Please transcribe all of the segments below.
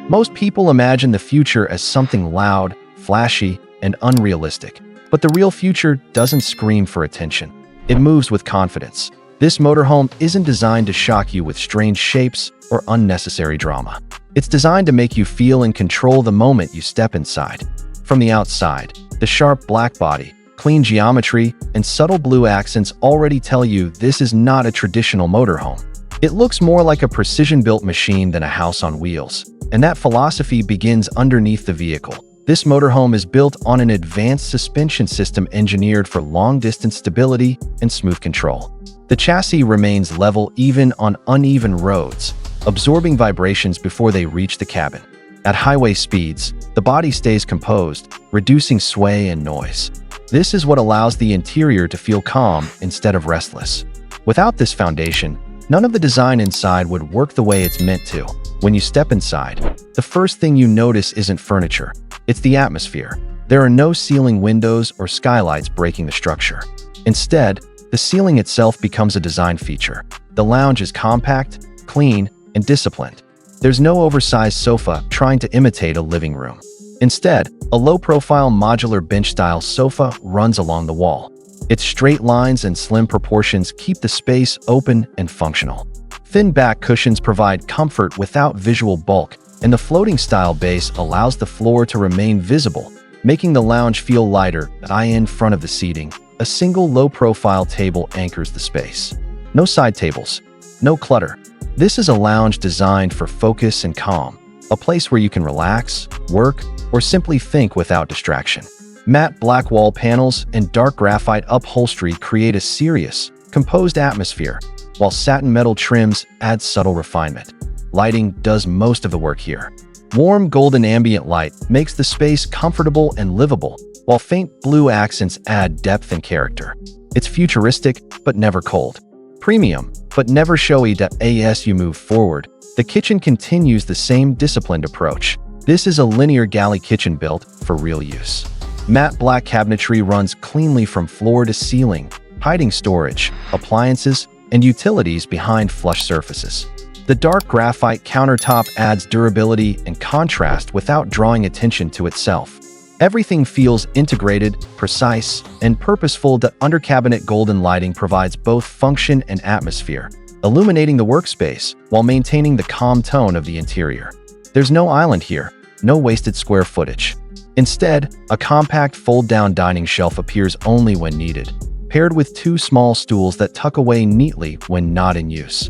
Most people imagine the future as something loud, flashy, and unrealistic. But the real future doesn't scream for attention. It moves with confidence. This motorhome isn't designed to shock you with strange shapes or unnecessary drama. It's designed to make you feel in control the moment you step inside. From the outside, the sharp black body, clean geometry, and subtle blue accents already tell you this is not a traditional motorhome. It looks more like a precision-built machine than a house on wheels, and that philosophy begins underneath the vehicle. This motorhome is built on an advanced suspension system engineered for long-distance stability and smooth control. The chassis remains level even on uneven roads, absorbing vibrations before they reach the cabin. At highway speeds, the body stays composed, reducing sway and noise. This is what allows the interior to feel calm instead of restless. Without this foundation, none of the design inside would work the way it's meant to. When you step inside, the first thing you notice isn't furniture, it's the atmosphere. There are no ceiling windows or skylights breaking the structure. Instead, the ceiling itself becomes a design feature. The lounge is compact, clean, and disciplined. There's no oversized sofa trying to imitate a living room. Instead, a low-profile modular bench-style sofa runs along the wall. Its straight lines and slim proportions keep the space open and functional. Thin back cushions provide comfort without visual bulk, and the floating-style base allows the floor to remain visible, making the lounge feel lighter. In front of the seating, a single low-profile table anchors the space. No side tables, no clutter. This is a lounge designed for focus and calm, a place where you can relax, work, or simply think without distraction. Matte black wall panels and dark graphite upholstery create a serious, composed atmosphere, while satin metal trims add subtle refinement. Lighting does most of the work here. Warm golden ambient light makes the space comfortable and livable, while faint blue accents add depth and character. It's futuristic, but never cold. Premium, but never showy. As you move forward, the kitchen continues the same disciplined approach. This is a linear galley kitchen built for real use. Matte black cabinetry runs cleanly from floor to ceiling, hiding storage, appliances, and utilities behind flush surfaces. The dark graphite countertop adds durability and contrast without drawing attention to itself. Everything feels integrated, precise, and purposeful. The under-cabinet golden lighting provides both function and atmosphere, illuminating the workspace while maintaining the calm tone of the interior. There's no island here, no wasted square footage. Instead, a compact fold-down dining shelf appears only when needed, paired with two small stools that tuck away neatly when not in use.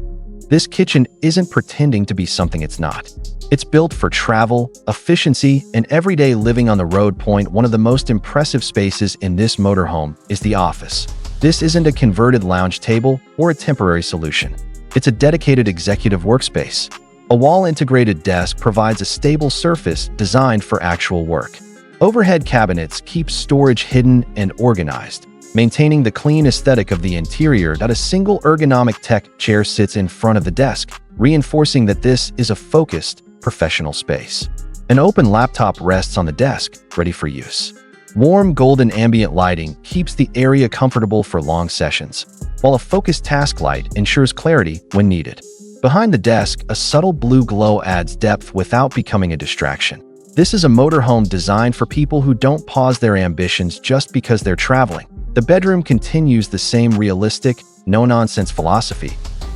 This kitchen isn't pretending to be something it's not. It's built for travel, efficiency, and everyday living on the road. One of the most impressive spaces in this motorhome is the office. This isn't a converted lounge table or a temporary solution. It's a dedicated executive workspace. A wall-integrated desk provides a stable surface designed for actual work. Overhead cabinets keep storage hidden and organized, maintaining the clean aesthetic of the interior. A single ergonomic tech chair sits in front of the desk, reinforcing that this is a focused, professional space. An open laptop rests on the desk, ready for use. Warm golden ambient lighting keeps the area comfortable for long sessions, while a focused task light ensures clarity when needed. Behind the desk, a subtle blue glow adds depth without becoming a distraction. This is a motorhome designed for people who don't pause their ambitions just because they're traveling. The bedroom continues the same realistic, no-nonsense philosophy.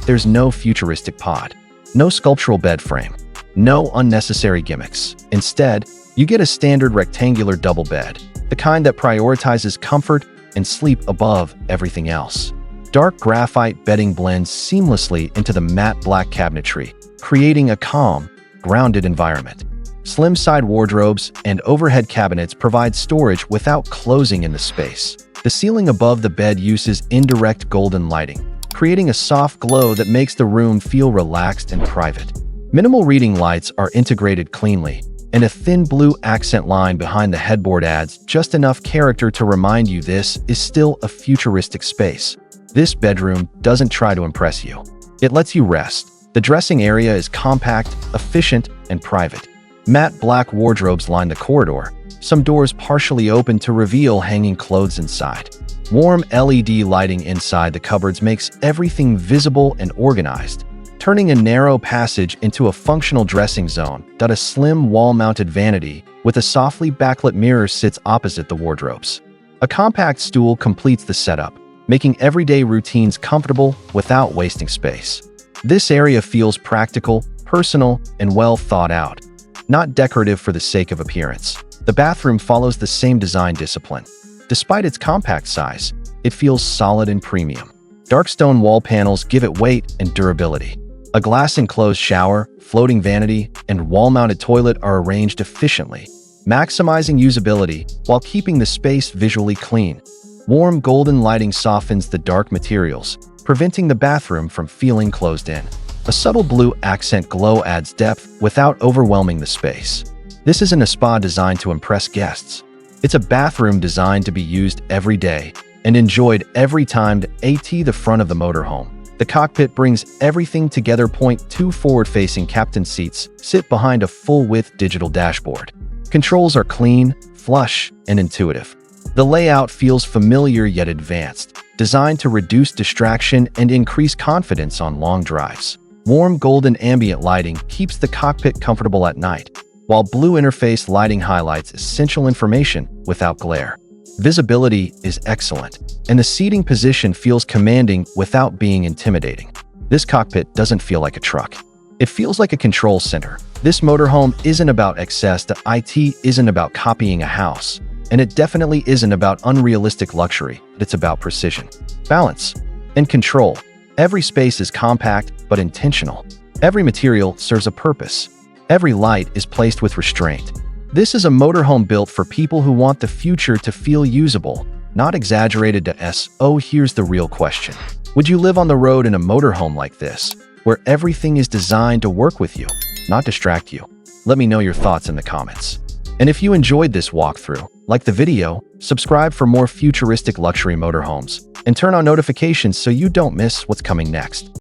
There's no futuristic pod, no sculptural bed frame, no unnecessary gimmicks. Instead, you get a standard rectangular double bed, the kind that prioritizes comfort and sleep above everything else. Dark graphite bedding blends seamlessly into the matte black cabinetry, creating a calm, grounded environment. Slim side wardrobes and overhead cabinets provide storage without closing in the space. The ceiling above the bed uses indirect golden lighting, creating a soft glow that makes the room feel relaxed and private. Minimal reading lights are integrated cleanly, and a thin blue accent line behind the headboard adds just enough character to remind you this is still a futuristic space. This bedroom doesn't try to impress you. It lets you rest. The dressing area is compact, efficient, and private. Matte black wardrobes line the corridor, some doors partially open to reveal hanging clothes inside. Warm LED lighting inside the cupboards makes everything visible and organized, turning a narrow passage into a functional dressing zone. A slim wall-mounted vanity with a softly backlit mirror sits opposite the wardrobes. A compact stool completes the setup, making everyday routines comfortable without wasting space. This area feels practical, personal, and well thought out, not decorative for the sake of appearance. The bathroom follows the same design discipline. Despite its compact size, it feels solid and premium. Dark stone wall panels give it weight and durability. A glass-enclosed shower, floating vanity, and wall-mounted toilet are arranged efficiently, maximizing usability while keeping the space visually clean. Warm golden lighting softens the dark materials, preventing the bathroom from feeling closed in. A subtle blue accent glow adds depth without overwhelming the space. This isn't a spa designed to impress guests. It's a bathroom designed to be used every day and enjoyed every time. The front of the motorhome. The cockpit brings everything together. Two forward-facing captain seats sit behind a full-width digital dashboard. Controls are clean, flush, and intuitive. The layout feels familiar yet advanced, designed to reduce distraction and increase confidence on long drives. Warm golden ambient lighting keeps the cockpit comfortable at night, while blue interface lighting highlights essential information without glare. Visibility is excellent, and the seating position feels commanding without being intimidating. This cockpit doesn't feel like a truck. It feels like a control center. This motorhome isn't about excess. The IT isn't about copying a house, and it definitely isn't about unrealistic luxury. It's about precision, balance, and control. Every space is compact but intentional. Every material serves a purpose. Every light is placed with restraint. This is a motorhome built for people who want the future to feel usable, not exaggerated. Here's the real question. Would you live on the road in a motorhome like this, where everything is designed to work with you, not distract you? Let me know your thoughts in the comments. And if you enjoyed this walkthrough, like the video, subscribe for more futuristic luxury motorhomes, and turn on notifications so you don't miss what's coming next.